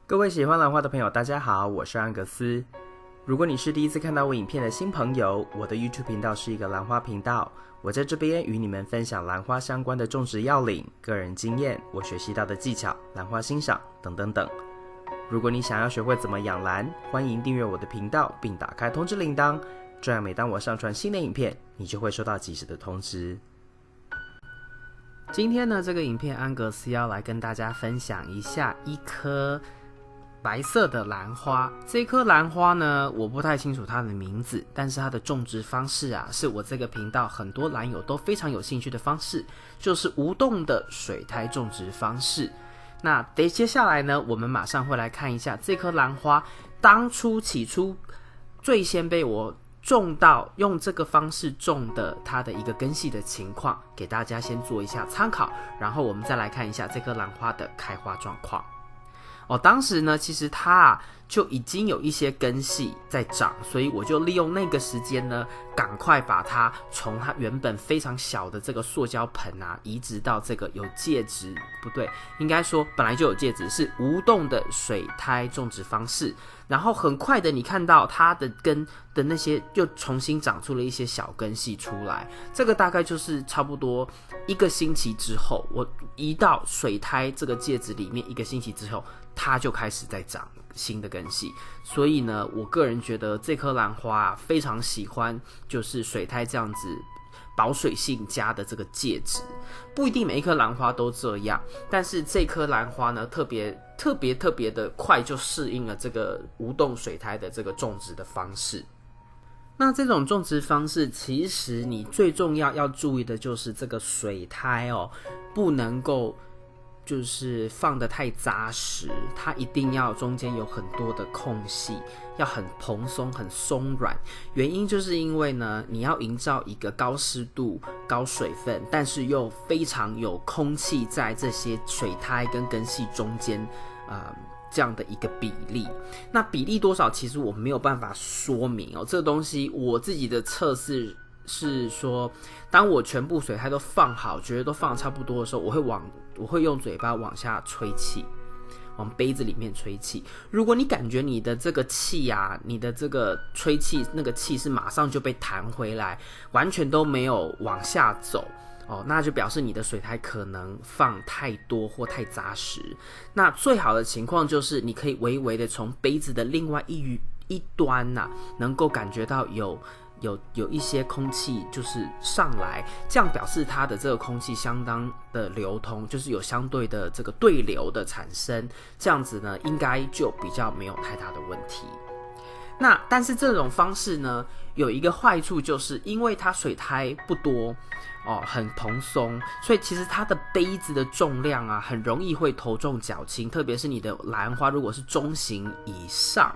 各位喜欢兰花的朋友，大家好，我是安格斯。如果你是第一次看到我影片的新朋友，我的 YouTube 频道是一个兰花频道，我在这边与你们分享兰花相关的种植要领、个人经验、我学习到的技巧、兰花欣赏等等等。如果你想要学会怎么养兰，欢迎订阅我的频道并打开通知铃铛，这样每当我上传新的影片，你就会收到及时的通知。今天呢，这个影片安格斯要来跟大家分享一下一颗白色的兰花。这颗兰花呢，我不太清楚它的名字，但是它的种植方式啊，是我这个频道很多兰友都非常有兴趣的方式，就是无洞的水苔种植方式。那接下来呢，我们马上会来看一下这颗兰花起初最先被我种到用这个方式种的它的一个根系的情况，给大家先做一下参考，然后我们再来看一下这颗兰花的开花状况。当时呢，其实它就已经有一些根系在长，所以我就利用那个时间呢，赶快把它从它原本非常小的这个塑胶盆啊，移植到这个有介质，不对，应该说本来就有介质，是无洞的水苔种植方式。然后很快的，你看到它的根的那些又重新长出了一些小根系出来，这个大概就是差不多1个星期之后，我移到水苔这个介质里面1个星期之后，它就开始在长新的根系。所以呢，我个人觉得这颗兰花啊，非常喜欢就是水苔这样子保水性佳的这个介质。不一定每一颗兰花都这样，但是这颗兰花呢，特别的快就适应了这个无洞水苔的这个种植的方式。那这种种植方式，其实你最重要注意的就是这个水苔不能够就是放得太扎实，它一定要中间有很多的空隙，要很蓬松很松软。原因就是因为呢，你要营造一个高湿度高水分，但是又非常有空气在这些水苔跟根系中间这样的一个比例。那比例多少其实我没有办法说明这个东西我自己的测试是说，当我全部水苔都放好，觉得都放得差不多的时候，我会用嘴巴往下吹气，往杯子里面吹气。如果你感觉你的这个气啊，你的这个吹气那个气是马上就被弹回来，完全都没有往下走那就表示你的水苔可能放太多或太扎实。那最好的情况就是你可以微微的从杯子的另外一端能够感觉到有一些空气就是上来，这样表示它的这个空气相当的流通，就是有相对的这个对流的产生，这样子呢应该就比较没有太大的问题。那但是这种方式呢有一个坏处，就是因为它水苔不多很蓬松，所以其实它的杯子的重量啊很容易会头重脚轻，特别是你的兰花如果是中型以上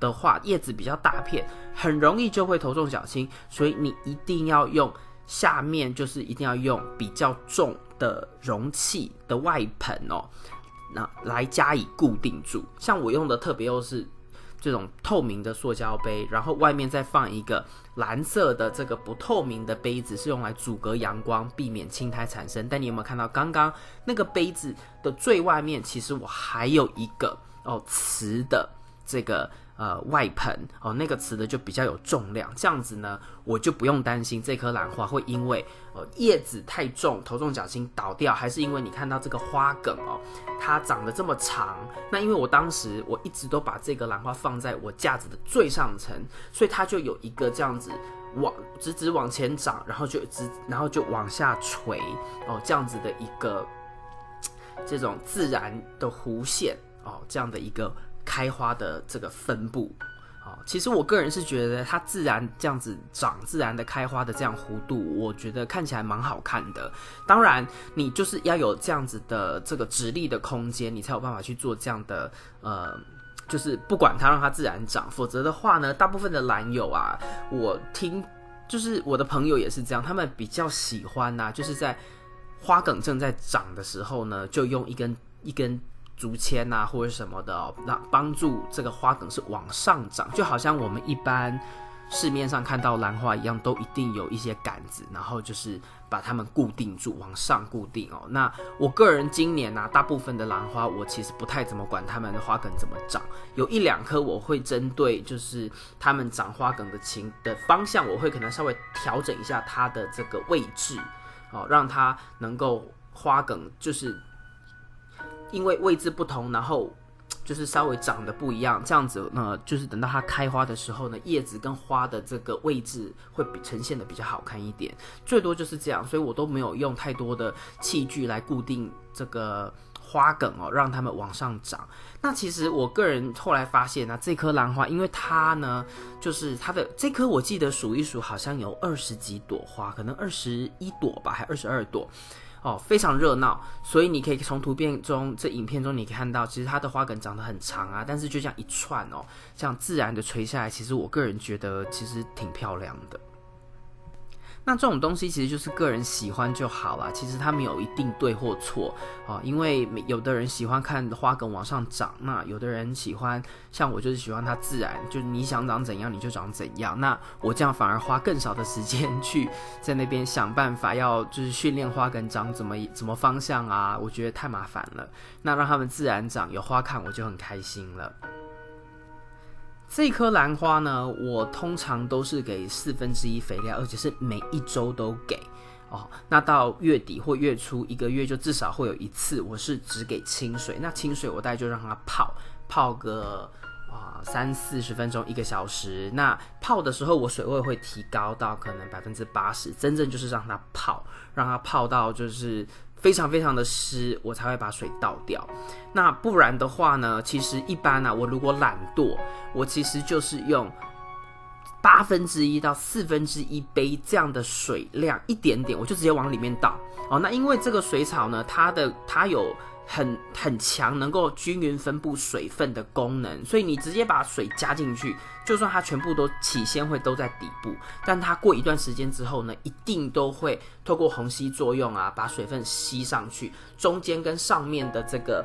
的话，叶子比较大片，很容易就会头重脚轻，所以你一定要用下面就是一定要用比较重的容器的外盆那来加以固定住。像我用的特别又是这种透明的塑胶杯，然后外面再放一个蓝色的这个不透明的杯子，是用来阻隔阳光，避免青苔产生。但你有没有看到刚刚那个杯子的最外面，其实我还有一个瓷的这个外盆那个瓷的就比较有重量，这样子呢我就不用担心这颗兰花会因为叶子太重头重脚轻倒掉，还是因为你看到这个花梗它长得这么长。那因为我当时我一直都把这个兰花放在我架子的最上层，所以它就有一个这样子直直往前长，然后就往下垂这样子的一个这种自然的弧线这样的一个开花的这个分布其实我个人是觉得它自然这样子长，自然的开花的这样弧度，我觉得看起来蛮好看的。当然你就是要有这样子的这个直立的空间，你才有办法去做这样的就是不管它让它自然长，否则的话呢，大部分的兰友啊，我听就是我的朋友也是这样，他们比较喜欢就是在花梗正在长的时候呢，就用一根竹签或者什么的那帮助这个花梗是往上长，就好像我们一般市面上看到兰花一样，都一定有一些杆子，然后就是把它们固定住，往上固定哦。那我个人今年大部分的兰花我其实不太怎么管它们的花梗怎么长，有一两颗我会针对就是它们长花梗的方向，我会可能稍微调整一下它的这个位置哦，让它能够花梗就是因为位置不同，然后就是稍微长得不一样，这样子呢，就是等到它开花的时候呢，叶子跟花的这个位置会呈现的比较好看一点，最多就是这样，所以我都没有用太多的器具来固定这个花梗哦，让它们往上长。那其实我个人后来发现这颗兰花，因为它呢，就是它的这颗我记得数一数好像有20几朵花，可能21朵吧，还22朵。非常热闹，所以你可以从图片中、影片中，你可以看到，其实它的花梗长得很长啊，但是就这样一串这样自然的垂下来，其实我个人觉得其实挺漂亮的。那这种东西其实就是个人喜欢就好啦，其实它没有一定对或错因为有的人喜欢看花梗往上长，那有的人喜欢像我就是喜欢它自然，就是你想长怎样你就长怎样。那我这样反而花更少的时间去在那边想办法要就是训练花梗长怎么方向啊，我觉得太麻烦了。那让它们自然长，有花看我就很开心了。这颗兰花呢，我通常都是给1/4肥料，而且是每一周都给那到月底或月初1个月就至少会有一次，我是只给清水。那清水我大概就让它泡个30-40分钟，1个小时。那泡的时候我水位会提高到可能80%，真正就是让它泡到就是非常非常的湿，我才会把水倒掉。那不然的话呢，其实一般我如果懒惰，我其实就是用1/8到1/4杯这样的水量，一点点，我就直接往里面倒那因为这个水草呢，它有很强能够均匀分布水分的功能，所以你直接把水加进去，就算它全部都起先会都在底部，但它过一段时间之后呢，一定都会透过虹吸作用把水分吸上去，中间跟上面的这个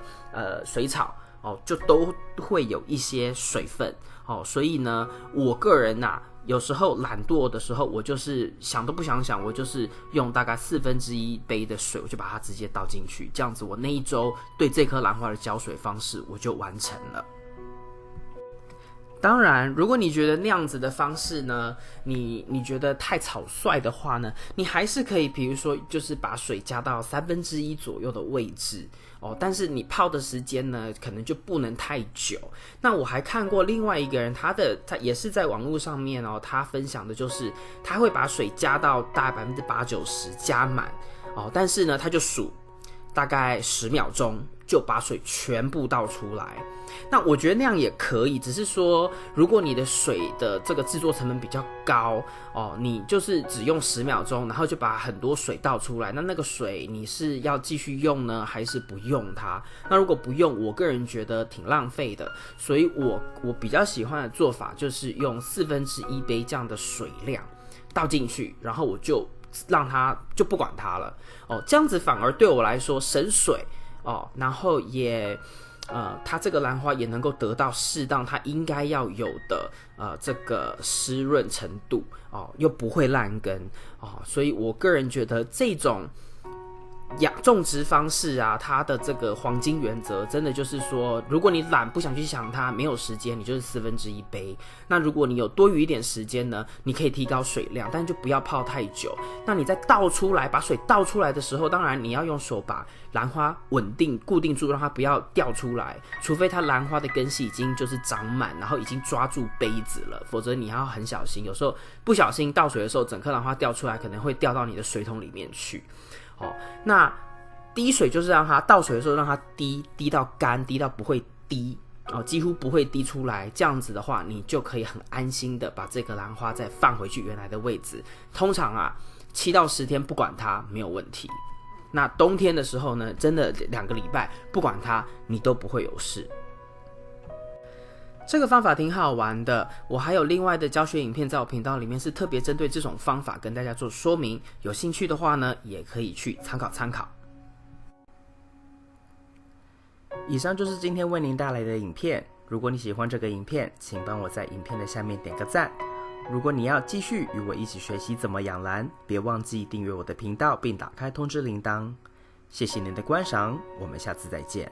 水草就都会有一些水分所以呢，我个人有时候懒惰的时候，我就是想都不想想，我就是用大概1/4杯的水，我就把它直接倒进去，这样子我那一周对这颗兰花的浇水方式我就完成了。当然，如果你觉得那样子的方式呢，你觉得太草率的话呢，你还是可以，比如说就是把水加到1/3左右的位置但是你泡的时间呢，可能就不能太久。那我还看过另外一个人，他也是在网络上面他分享的就是他会把水加到大概80%-90%加满但是呢，他就数大概10秒钟就把水全部倒出来。那我觉得那样也可以，只是说如果你的水的这个制作成本比较高你就是只用10秒钟，然后就把很多水倒出来，那个水你是要继续用呢，还是不用它？那如果不用，我个人觉得挺浪费的，所以我比较喜欢的做法就是用1/4杯这样的水量倒进去，然后我就让它就不管它了这样子反而对我来说省水然后也它这个兰花也能够得到适当它应该要有的这个湿润程度又不会烂根所以我个人觉得这种种植方式它的这个黄金原则真的就是说，如果你懒不想去想它，没有时间，你就是1/4杯。那如果你有多余一点时间呢，你可以提高水量，但就不要泡太久。那你在倒出来把水倒出来的时候，当然你要用手把兰花固定住，让它不要掉出来，除非它兰花的根系已经就是长满，然后已经抓住杯子了，否则你要很小心，有时候不小心倒水的时候，整颗兰花掉出来，可能会掉到你的水桶里面去那滴水就是让它倒水的时候让它滴到干，滴到不会滴几乎不会滴出来，这样子的话你就可以很安心的把这个兰花再放回去原来的位置。通常7到10天不管它没有问题，那冬天的时候呢，真的2个礼拜不管它你都不会有事。这个方法挺好玩的，我还有另外的教学影片在我频道里面是特别针对这种方法跟大家做说明，有兴趣的话呢也可以去参考参考。以上就是今天为您带来的影片，如果你喜欢这个影片，请帮我在影片的下面点个赞。如果你要继续与我一起学习怎么养兰，别忘记订阅我的频道并打开通知铃铛。谢谢您的观赏，我们下次再见。